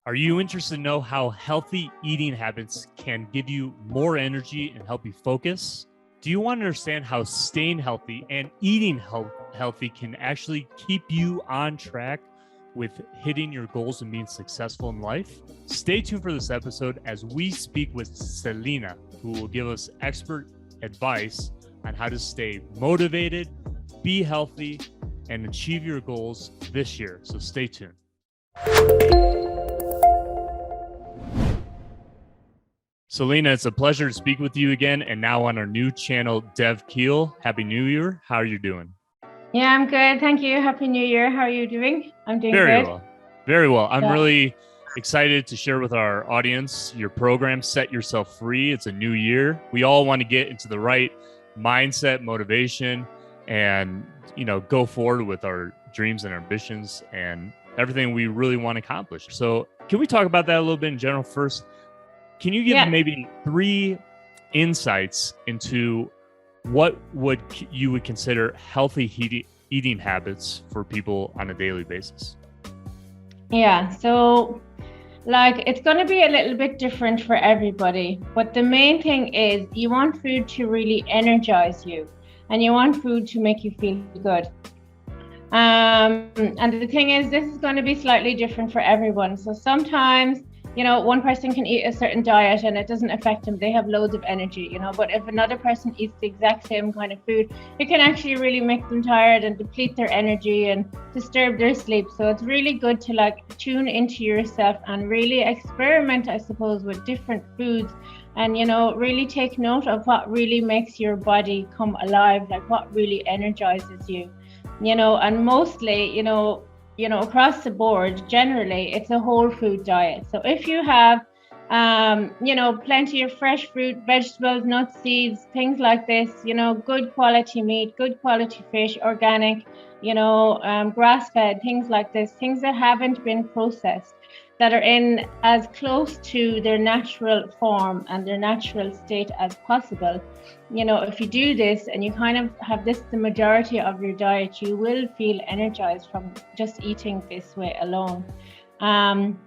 Are you interested to know how healthy eating habits can give you more energy and help you focus? Do you want to understand how staying healthy and eating healthy can actually keep you on track with hitting your goals and being successful in life? Stay tuned for this episode as we speak with Selina, who will give us expert advice on how to stay motivated, be healthy, and achieve your goals this year. So stay tuned. Selina, it's a pleasure to speak with you again, and now on our new channel, KEAL. Happy New Year. How are you doing? Yeah, I'm good. Thank you. Happy New Year. How are you doing? I'm doing Very good. well. Very well. I'm really excited to share with our audience your program, Set Yourself Free. It's a new year. We all want to get into the right mindset, motivation, and, go forward with our dreams and ambitions and everything we really want to accomplish. So can we talk about that a little bit in general first? Can you give maybe 3 insights into what you would consider healthy eating habits for people on a daily basis? Yeah, so it's going to be a little bit different for everybody, but the main thing is you want food to really energize you and you want food to make you feel good. And the thing is, this is going to be slightly different for everyone. So sometimes, one person can eat a certain diet and it doesn't affect them. They have loads of energy, but if another person eats the exact same kind of food, it can actually really make them tired and deplete their energy and disturb their sleep. So it's really good to tune into yourself and really experiment, I suppose, with different foods and, really take note of what really makes your body come alive, what really energizes you, and mostly, across the board, generally, it's a whole food diet. So if you have, plenty of fresh fruit, vegetables, nuts, seeds, things like this, good quality meat, good quality fish, organic, grass-fed, things like this, things that haven't been processed, that are in as close to their natural form and their natural state as possible. If you do this and you kind of have this the majority of your diet, you will feel energized from just eating this way alone. And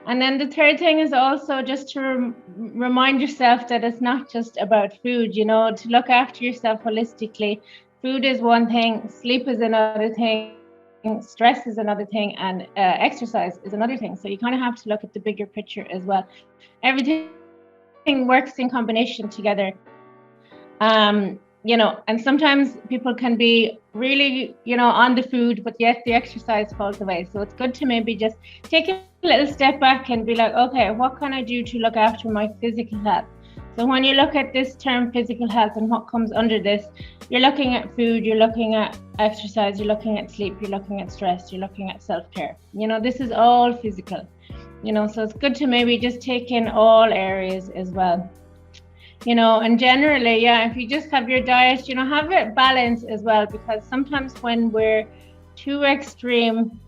then the third thing is also just to remind yourself that it's not just about food, to look after yourself holistically. Food is one thing, sleep is another thing, stress is another thing, and exercise is another thing. So you kind of have to look at the bigger picture as well. Everything works in combination together. And sometimes people can be really, on the food, but yet the exercise falls away. So it's good to maybe just take a little step back and be like, okay, what can I do to look after my physical health? So when you look at this term physical health and what comes under this, you're looking at food, you're looking at exercise, you're looking at sleep, you're looking at stress, you're looking at self-care. this is all physical, so it's good to maybe just take in all areas as well. And generally, if you just have your diet, have it balanced as well, because sometimes when we're too extreme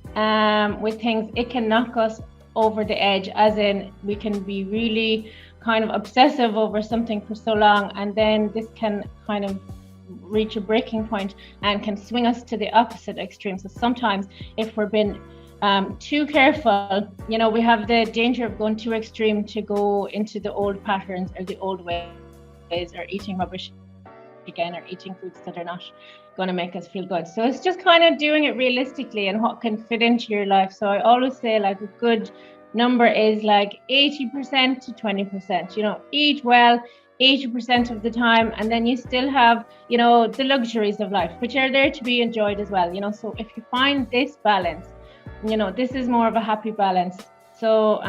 with things, it can knock us over the edge, as in we can be really kind of obsessive over something for so long, and then this can kind of reach a breaking point and can swing us to the opposite extreme. So sometimes if we're being too careful, we have the danger of going too extreme to go into the old patterns or the old ways, or eating rubbish again, or eating foods that are not going to make us feel good. So it's just kind of doing it realistically and what can fit into your life. So I always say a good number is 80% to 20%, eat well 80% of the time, and then you still have, the luxuries of life, which are there to be enjoyed as well, so if you find this balance, this is more of a happy balance. So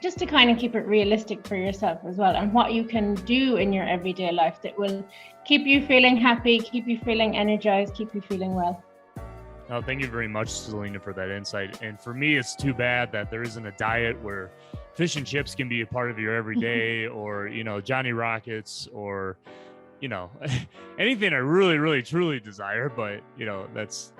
just to kind of keep it realistic for yourself as well, and what you can do in your everyday life that will keep you feeling happy, keep you feeling energized, keep you feeling well. No, thank you very much, Selina, for that insight. And for me, it's too bad that there isn't a diet where fish and chips can be a part of your everyday, or, Johnny Rockets, or, anything I really, really, truly desire. But,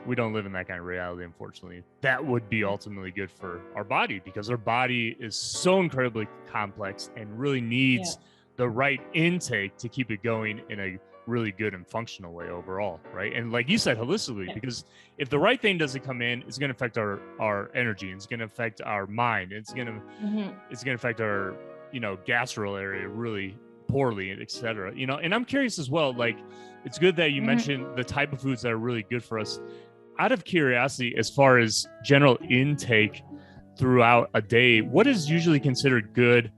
we don't live in that kind of reality, unfortunately. That would be ultimately good for our body, because our body is so incredibly complex and really needs the right intake to keep it going in a really good and functional way overall, right? And like you said, holistically, because if the right thing doesn't come in, it's going to affect our energy, it's going to affect our mind, it's going to affect our, you know, gastro area really poorly, etc. You know, and I'm curious as well, like, it's good that you mentioned the type of foods that are really good for us. Out of curiosity, as far as general intake throughout a day, what is usually considered good,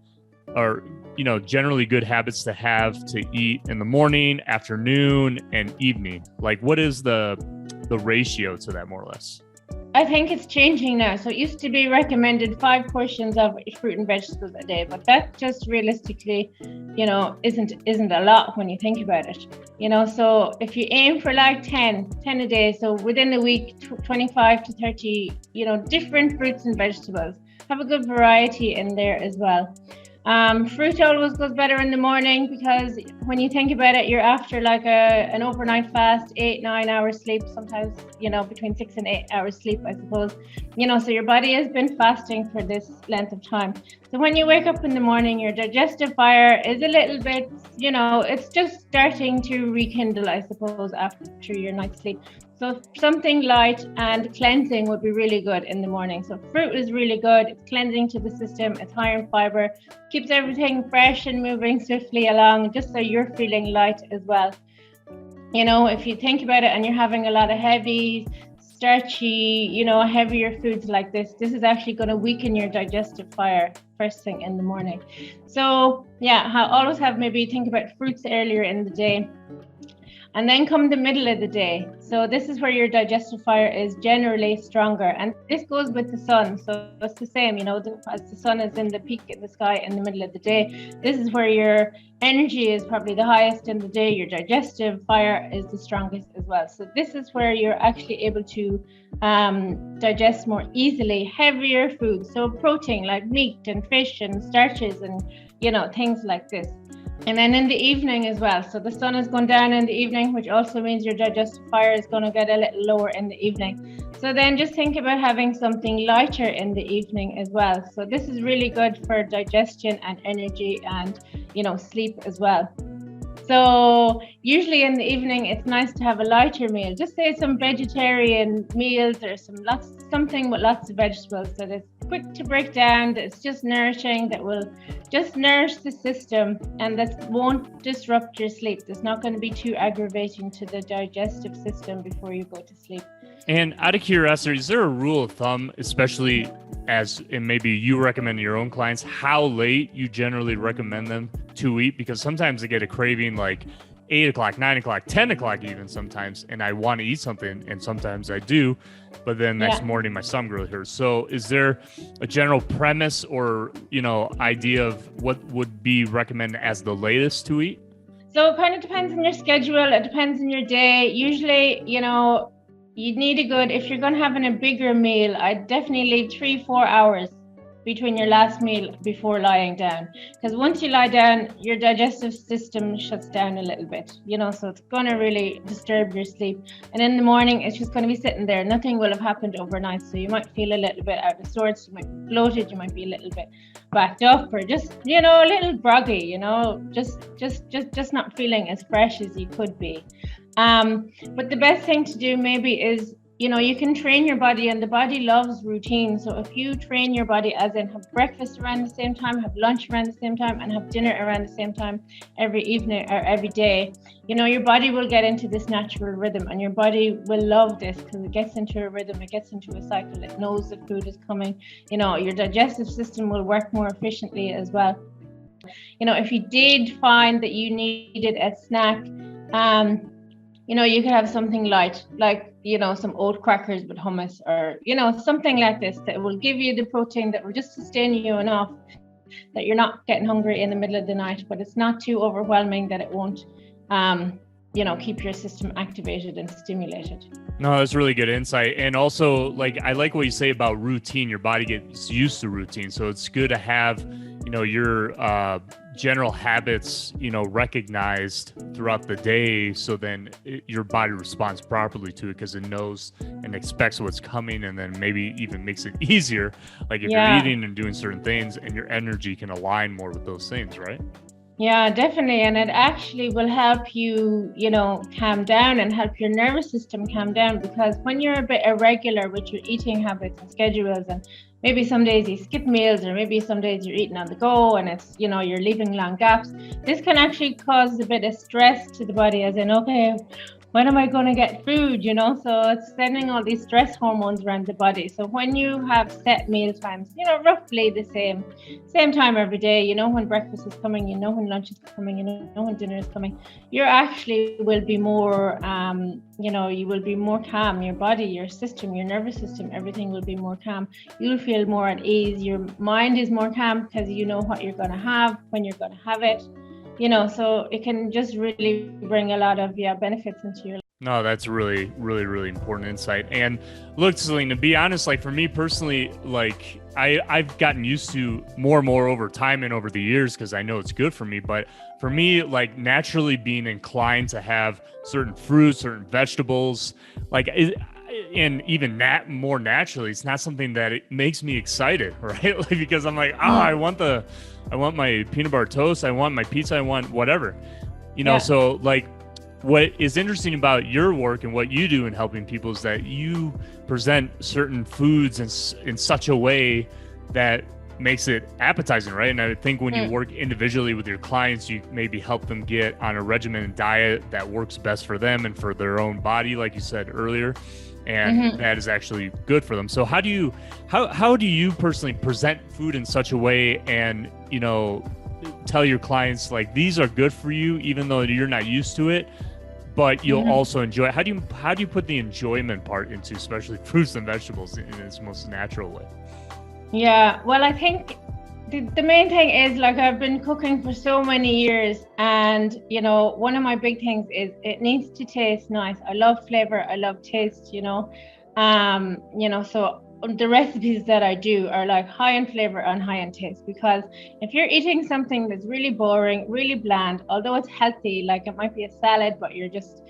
or, you know, generally good habits to have to eat in the morning, afternoon, and evening? Like, what is the ratio to that, more or less? I think it's changing now. So it used to be recommended 5 portions of fruit and vegetables a day, but that just realistically, you know, isn't a lot when you think about it. You know, so if you aim for like 10 a day, so within a week, 25 to 30, you know, different fruits and vegetables, have a good variety in there as well. Fruit always goes better in the morning, because when you think about it, you're after like an overnight fast, 8-9 hours sleep, sometimes, you know, between 6 and 8 hours sleep, I suppose, you know, so your body has been fasting for this length of time. So when you wake up in the morning, your digestive fire is a little bit, you know, it's just starting to rekindle, I suppose, after your night's sleep. So something light and cleansing would be really good in the morning. So fruit is really good. It's cleansing to the system. It's high in fiber, keeps everything fresh and moving swiftly along, just so you're feeling light as well. You know, if you think about it and you're having a lot of heavy, starchy, you know, heavier foods like this is actually going to weaken your digestive fire first thing in the morning. So yeah, always have, maybe think about fruits earlier in the day. And then come the middle of the day. So this is where your digestive fire is generally stronger. And this goes with the sun. So it's the same, you know, as the sun is in the peak in the sky in the middle of the day, this is where your energy is probably the highest in the day. Your digestive fire is the strongest as well. So this is where you're actually able to digest more easily heavier foods. So protein like meat and fish and starches and, you know, things like this. And then in the evening as well. So the sun is going down in the evening, which also means your digestive fire is going to get a little lower in the evening. So then just think about having something lighter in the evening as well. So this is really good for digestion and energy and, you know, sleep as well. So usually in the evening, it's nice to have a lighter meal. Just say some vegetarian meals or something with lots of vegetables that is quick to break down, that's just nourishing, that will just nourish the system and that won't disrupt your sleep. That's not going to be too aggravating to the digestive system before you go to sleep. And out of curiosity, is there a rule of thumb, especially as, and maybe you recommend to your own clients, how late you generally recommend them to eat? Because sometimes they get a craving like 8 o'clock, 9 o'clock, 10 o'clock even sometimes, and I want to eat something, and sometimes I do, but then next morning my stomach really hurts. So is there a general premise or, you know, idea of what would be recommended as the latest to eat? So it kind of depends on your schedule. It depends on your day. Usually, you know, you need if you're going to have a bigger meal, I'd definitely leave 3-4 hours between your last meal before lying down. Because once you lie down, your digestive system shuts down a little bit, you know, so it's going to really disturb your sleep. And in the morning, it's just going to be sitting there. Nothing will have happened overnight. So you might feel a little bit out of sorts. You might be bloated. You might be a little bit backed up, or just, you know, a little groggy, you know, just not feeling as fresh as you could be. But the best thing to do maybe is, you know, you can train your body, and the body loves routine. So if you train your body, as in have breakfast around the same time, have lunch around the same time, and have dinner around the same time every evening or every day, you know, your body will get into this natural rhythm, and your body will love this because it gets into a rhythm, it gets into a cycle, it knows the food is coming. You know, your digestive system will work more efficiently as well. You know, if you did find that you needed a snack, you know, you could have something light, like, you know, some oat crackers with hummus, or, you know, something like this that will give you the protein that will just sustain you enough that you're not getting hungry in the middle of the night, but it's not too overwhelming that it won't, you know, keep your system activated and stimulated. No, that's really good insight. And also, like, I like what you say about routine. Your body gets used to routine. So it's good to have, you know, your general habits, you know, recognized throughout the day. So then your body responds properly to it because it knows and expects what's coming, and then maybe even makes it easier. Like if you're eating and doing certain things, and your energy can align more with those things, right? Yeah, definitely. And it actually will help you, calm down and help your nervous system calm down, because when you're a bit irregular with your eating habits and schedules, and maybe some days you skip meals, or maybe some days you're eating on the go and it's, you're leaving long gaps, this can actually cause a bit of stress to the body, as in, okay, when am I going to get food? So it's sending all these stress hormones around the body. So when you have set meal times, roughly the same time every day, when breakfast is coming, when lunch is coming, when dinner is coming, you actually will be more, you will be more calm. Your body, your system, your nervous system, everything will be more calm. You'll feel more at ease. Your mind is more calm because you know what you're going to have, when you're going to have it. So it can just really bring a lot of benefits into your life. No, that's really, really, really important insight. And look, Selina, to be honest, like for me personally, like I've gotten used to more and more over time and over the years, because I know it's good for me. But for me, like naturally being inclined to have certain fruits, certain vegetables, and even more naturally, it's not something that it makes me excited, right? Like, because I'm like, I want my peanut butter toast, I want my pizza, I want whatever, So like, what is interesting about your work and what you do in helping people is that you present certain foods in such a way that makes it appetizing, right? And I think when you work individually with your clients, you maybe help them get on a regimented diet that works best for them and for their own body, like you said earlier. And that is actually good for them. So how do you personally present food in such a way and, tell your clients like these are good for you, even though you're not used to it, but you'll also enjoy it? How do you put the enjoyment part into especially fruits and vegetables in its most natural way? Yeah, well, I think the main thing is, like, I've been cooking for so many years, and one of my big things is it needs to taste nice. I love flavor, I love taste, so the recipes that I do are like high in flavor and high in taste, because if you're eating something that's really boring, really bland, although it's healthy, like it might be a salad, but you're just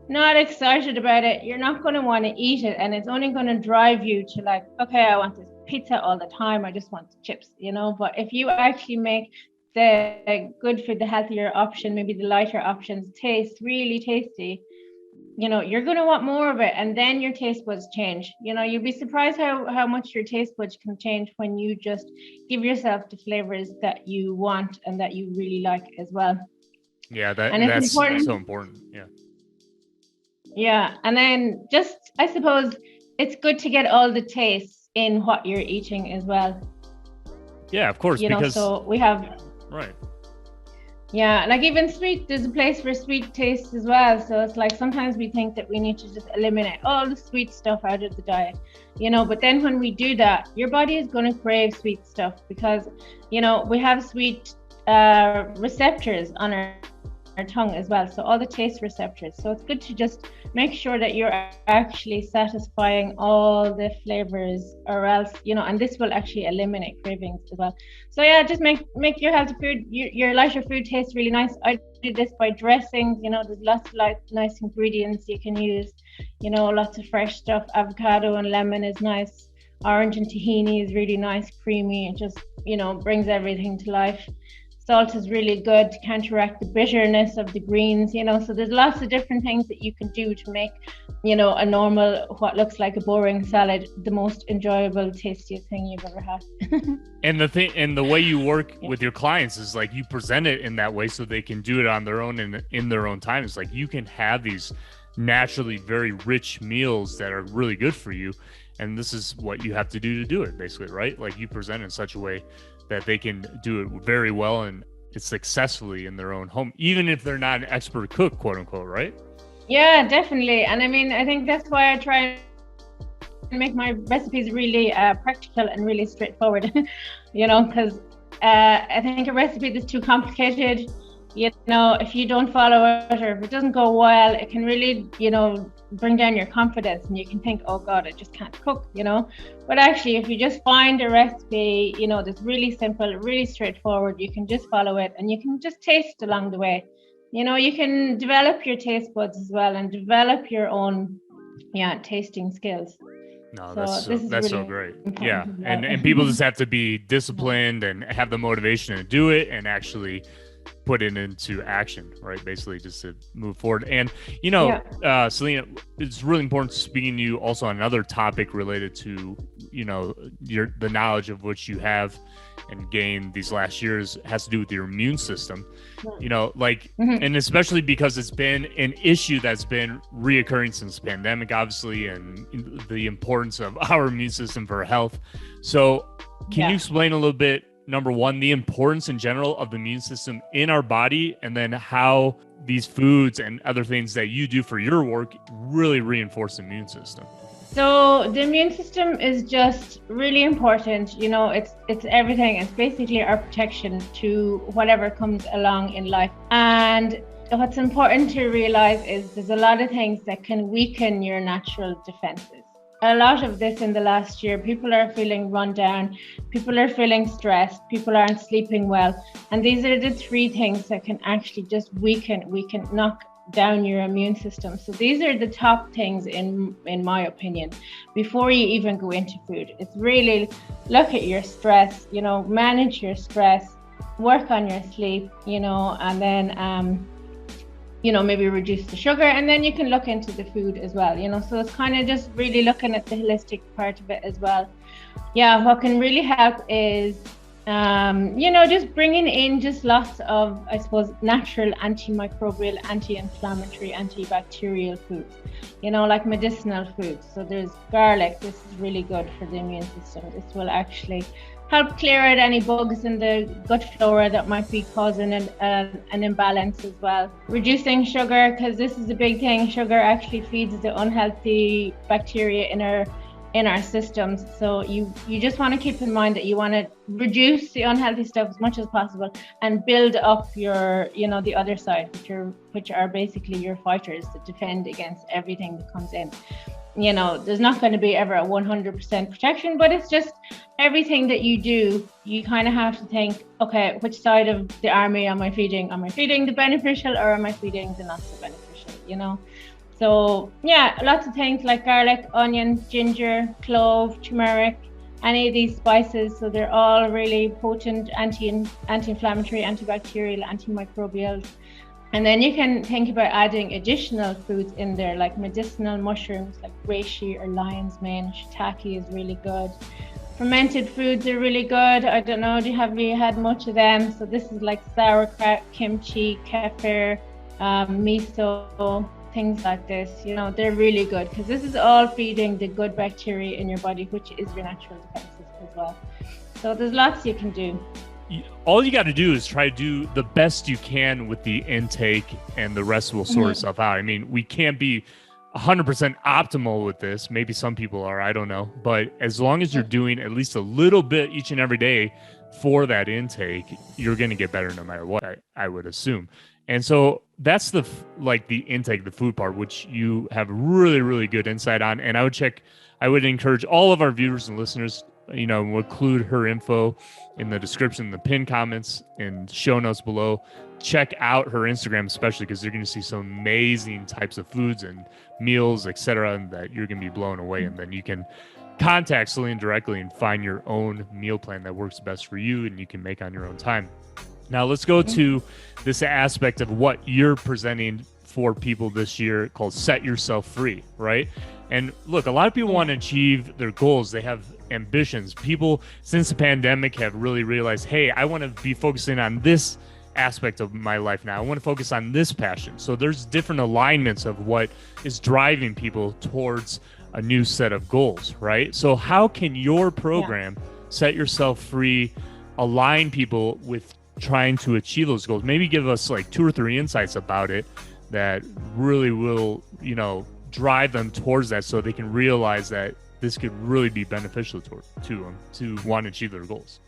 not excited about it, you're not going to want to eat it, and it's only going to drive you to like, okay, I want this pizza all the time, I just want chips, But if you actually make the good food, the healthier option, maybe the lighter options, taste really tasty, you're going to want more of it, and then your taste buds change. You'll be surprised how much your taste buds can change when you just give yourself the flavors that you want and that you really like as well. Yeah, that's important. So important. Yeah, and then just, I suppose it's good to get all the tastes in what you're eating as well. Yeah, of course. Because so we have right. Yeah, like even sweet, there's a place for sweet taste as well. So it's like sometimes we think that we need to just eliminate all the sweet stuff out of the diet, but then when we do that, your body is going to crave sweet stuff, because, we have sweet receptors on our tongue as well. So all the taste receptors. So it's good to just make sure that you're actually satisfying all the flavors, or else, and this will actually eliminate cravings as well. So yeah, just make your healthy food, your lighter food taste really nice. I do this by dressings. There's lots of nice ingredients you can use. Lots of fresh stuff. Avocado and lemon is nice. Orange and tahini is really nice, creamy. It just, brings everything to life. Salt is really good to counteract the bitterness of the greens, so there's lots of different things that you can do to make, a normal, what looks like a boring salad, the most enjoyable, tastiest thing you've ever had. And the way you work with your clients is like you present it in that way so they can do it on their own and in their own time. It's like you can have these naturally very rich meals that are really good for you. And this is what you have to do it, basically, right? Like you present in such a way that they can do it very well and successfully in their own home, even if they're not an expert cook, quote unquote, right? Yeah, definitely. And I mean, I think that's why I try and make my recipes really practical and really straightforward, because I think a recipe that's too complicated, if you don't follow it, or if it doesn't go well, it can really, bring down your confidence, and you can think, oh God, I just can't cook, But actually, if you just find a recipe, that's really simple, really straightforward, you can just follow it, and you can just taste along the way. You can develop your taste buds as well, and develop your own, tasting skills. No, that's really so great. Yeah, and people just have to be disciplined and have the motivation to do it, and actually put it into action, right? Basically just to move forward. And, Selina, it's really important speaking to you also on another topic related to, the knowledge of which you have and gained these last years has to do with your immune system, and especially because it's been an issue that's been reoccurring since the pandemic, obviously, and the importance of our immune system for health. So can you explain a little bit, number one, the importance in general of the immune system in our body, and then how these foods and other things that you do for your work really reinforce the immune system? So the immune system is just really important. It's everything. It's basically our protection to whatever comes along in life. And what's important to realize is there's a lot of things that can weaken your natural defenses. A lot of this in the last year, people are feeling run down, people are feeling stressed, people aren't sleeping well. And these are the three things that can actually just knock down your immune system. So these are the top things in my opinion before you even go into food. It's really look at your stress, manage your stress, work on your sleep, and then maybe reduce the sugar, and then you can look into the food as well, so it's kind of just really looking at the holistic part of it as well. What can really help is just bringing in just lots of, I suppose, natural antimicrobial, anti-inflammatory, antibacterial foods, like medicinal foods. So there's garlic. This is really good for the immune system. This will actually help clear out any bugs in the gut flora that might be causing an imbalance as well. Reducing sugar, because this is a big thing. Sugar actually feeds the unhealthy bacteria in our systems. So you just want to keep in mind that you want to reduce the unhealthy stuff as much as possible and build up your, the other side, which are basically your fighters that defend against everything that comes in. There's not going to be ever a 100% protection, but it's just everything that you do, you kind of have to think, okay, which side of the army am I feeding? Am I feeding the beneficial, or am I feeding the not so beneficial, So lots of things like garlic, onion, ginger, clove, turmeric, any of these spices. So they're all really potent anti-inflammatory, antibacterial, antimicrobial. And then you can think about adding additional foods in there, like medicinal mushrooms, like reishi or lion's mane. Shiitake is really good. Fermented foods are really good. I don't know, have you had much of them? So this is like sauerkraut, kimchi, kefir, miso, things like this. They're really good because this is all feeding the good bacteria in your body, which is your natural defenses as well. So there's lots you can do. All you got to do is try to do the best you can with the intake, and the rest will sort itself out. I mean, we can't be 100% optimal with this. Maybe some people are, I don't know. But as long as you're doing at least a little bit each and every day for that intake, you're going to get better no matter what, I would assume. And so that's the intake, the food part, which you have really, really good insight on. And I would encourage all of our viewers and listeners, we'll include her info in the description, the pinned comments, and show notes below. Check out her Instagram, especially because you're going to see some amazing types of foods and meals, etc., and that you're going to be blown away. And then you can contact Selina directly and find your own meal plan that works best for you and you can make on your own time. Now let's go to this aspect of what you're presenting for people this year called Set Yourself Free, right? And look, a lot of people want to achieve their goals. They have ambitions. People, since the pandemic, have really realized, hey, I want to be focusing on this aspect of my life now. I want to focus on this passion. So there's different alignments of what is driving people towards a new set of goals, right? So how can your program, Set Yourself Free, align people with trying to achieve those goals? Maybe give us like 2 or 3 insights about it that really will, drive them towards that, so they can realize that this could really be beneficial to them to want to achieve their goals.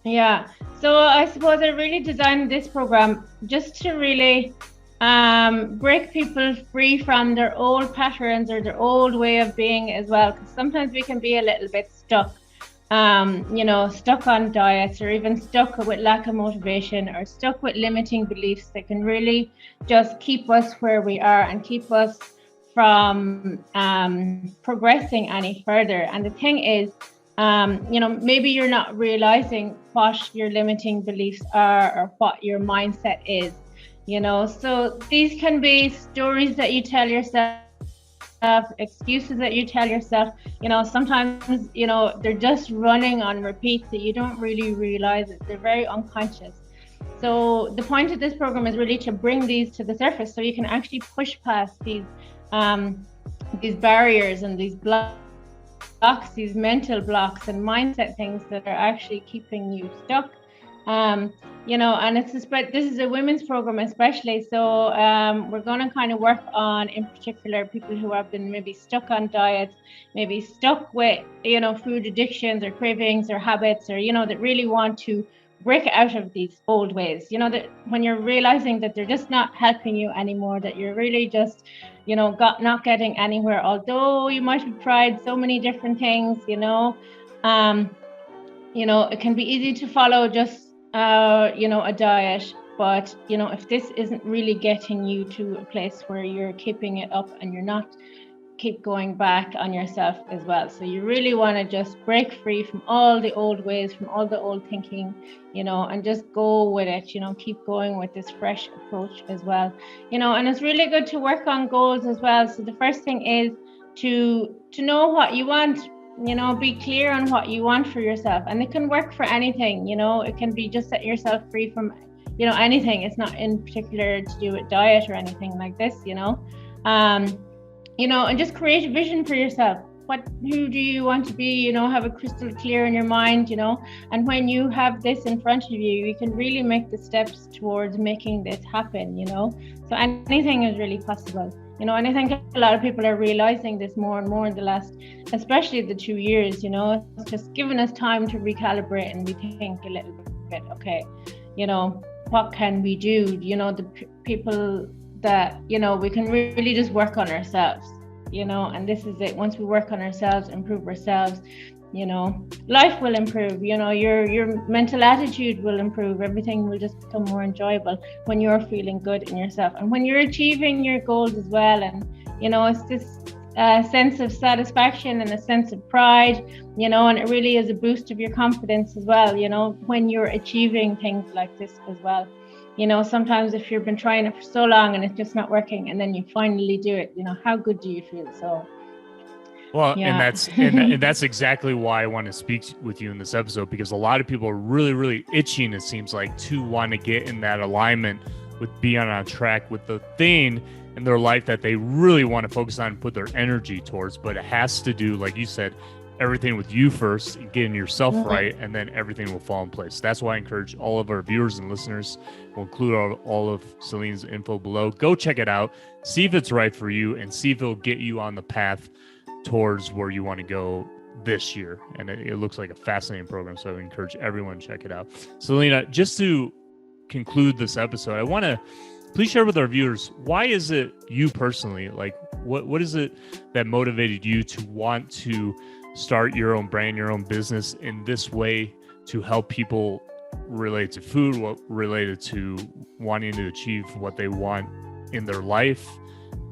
So I suppose I really designed this program just to really break people free from their old patterns or their old way of being as well, because sometimes we can be a little bit stuck, stuck on diets, or even stuck with lack of motivation, or stuck with limiting beliefs that can really just keep us where we are and keep us from progressing any further. And the thing is, Maybe you're not realizing what your limiting beliefs are or what your mindset is, so these can be stories that you tell yourself, excuses that you tell yourself. Sometimes they're just running on repeat, so you don't really realize it. They're very unconscious. So the point of this program is really to bring these to the surface so you can actually push past these barriers and these blocks, these mental blocks and mindset things that are actually keeping you stuck. And this is a women's program especially. So we're going to kind of work on, in particular, people who have been maybe stuck on diets, maybe stuck with, food addictions or cravings or habits, or, that really want to break out of these old ways, that when you're realizing that they're just not helping you anymore, that you're really just, not getting anywhere, although you might have tried so many different things, it can be easy to follow just, a diet, but, if this isn't really getting you to a place where you're keeping it up and you're not keep going back on yourself as well. So you really want to just break free from all the old ways, from all the old thinking, and just go with it, keep going with this fresh approach as well, and it's really good to work on goals as well. So the first thing is to know what you want, be clear on what you want for yourself, and it can work for anything, it can be just set yourself free from, anything. It's not in particular to do with diet or anything like this, and just create a vision for yourself. Who do you want to be? Have a crystal clear in your mind, and when you have this in front of you, you can really make the steps towards making this happen, so anything is really possible, and I think a lot of people are realizing this more and more in the last, especially the 2 years, it's just given us time to recalibrate and rethink a little bit. Okay, what can we do? The people that, we can really just work on ourselves, and this is it. Once we work on ourselves, improve ourselves, life will improve, your mental attitude will improve. Everything will just become more enjoyable when you're feeling good in yourself and when you're achieving your goals as well. And, it's this sense of satisfaction and a sense of pride, and it really is a boost of your confidence as well, when you're achieving things like this as well. Sometimes if you've been trying it for so long and it's just not working, and then you finally do it, how good do you feel? So, well, yeah. and that's exactly why I want to speak with you in this episode, because a lot of people are really, really itching, it seems like, to want to get in that alignment with being on track with the thing in their life that they really want to focus on and put their energy towards. But it has to do, like you said, everything with you first, getting yourself right, and then everything will fall in place. That's why I encourage all of our viewers and listeners, we'll include all of Selina's info below. Go check it out, see if it's right for you, and see if it'll get you on the path towards where you want to go this year. And it looks like a fascinating program, so I encourage everyone to check it out. Selina, just to conclude this episode, I want to please share with our viewers, why is it you personally, like what is it that motivated you to want to start your own brand, your own business in this way, to help people related to food, what related to wanting to achieve what they want in their life,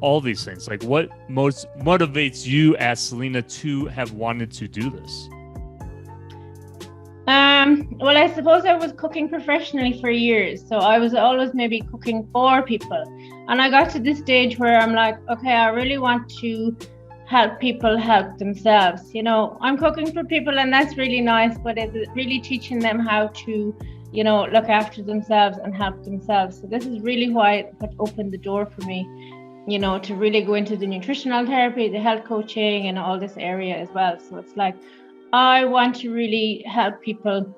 all these things? Like, what most motivates you as Selina to have wanted to do this? Well, I suppose I was cooking professionally for years, so I was always maybe cooking for people, and I got to this stage where I'm like, okay, I really want to help people help themselves. I'm cooking for people, and that's really nice, but it's really teaching them how to, look after themselves and help themselves. So this is really why it opened the door for me, to really go into the nutritional therapy, the health coaching, and all this area as well. So it's like, I want to really help people,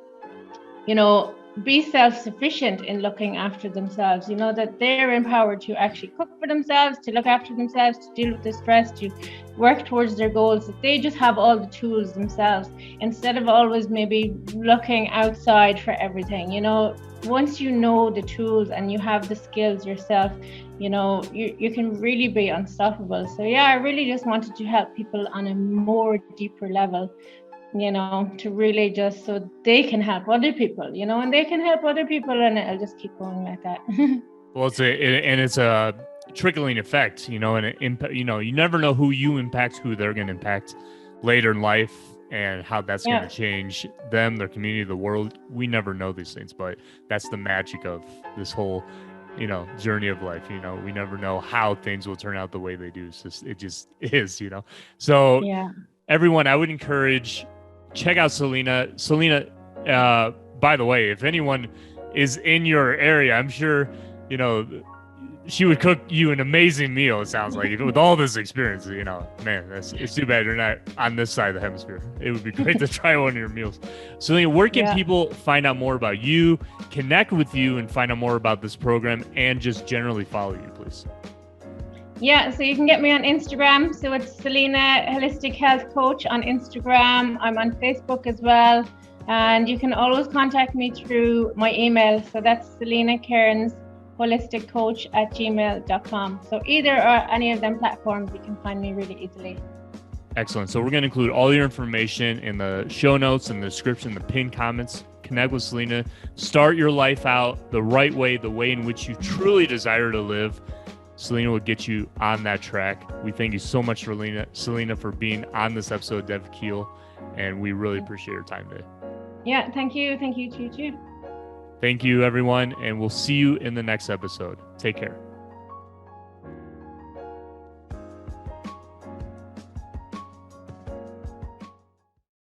be self-sufficient in looking after themselves, that they're empowered to actually cook for themselves, to look after themselves, to deal with the stress, to work towards their goals, that they just have all the tools themselves, instead of always maybe looking outside for everything. Once you know the tools and you have the skills yourself, you can really be unstoppable. So yeah, I really just wanted to help people on a more deeper level, to really just so they can help other people, and they can help other people, and it'll just keep going like that. Well, it's a trickling effect, and it impact, you never know who you impact, who they're going to impact later in life. and how that's going to change them, their community, the world. We never know these things, but that's the magic of this whole, you know, journey of life. You know, we never know how things will turn out the way they do. It just is, you know. So everyone, I would encourage, check out Selina. Selina, by the way, if anyone is in your area, I'm sure, you know, she would cook you an amazing meal. It sounds like, with all this experience, you know, man, it's too bad you're not on this side of the hemisphere. It would be great to try one of your meals. Selina, where can people find out more about you, connect with you, and find out more about this program, and just generally follow you, please? Yeah, so you can get me on Instagram. So it's Selina Holistic Health Coach on Instagram. I'm on Facebook as well. And you can always contact me through my email. So that's Selina Kearns holisticcoach@gmail.com. So either or any of them platforms, you can find me really easily. Excellent. So we're going to include all your information in the show notes and the description, the pinned comments. Connect with Selina. Start your life out the right way, the way in which you truly desire to live. Selina will get you on that track. We thank you so much, Selina, for being on this episode of KEAL, and we really appreciate your time today. Yeah, thank you. Thank you too. Thank you, everyone, and we'll see you in the next episode. Take care.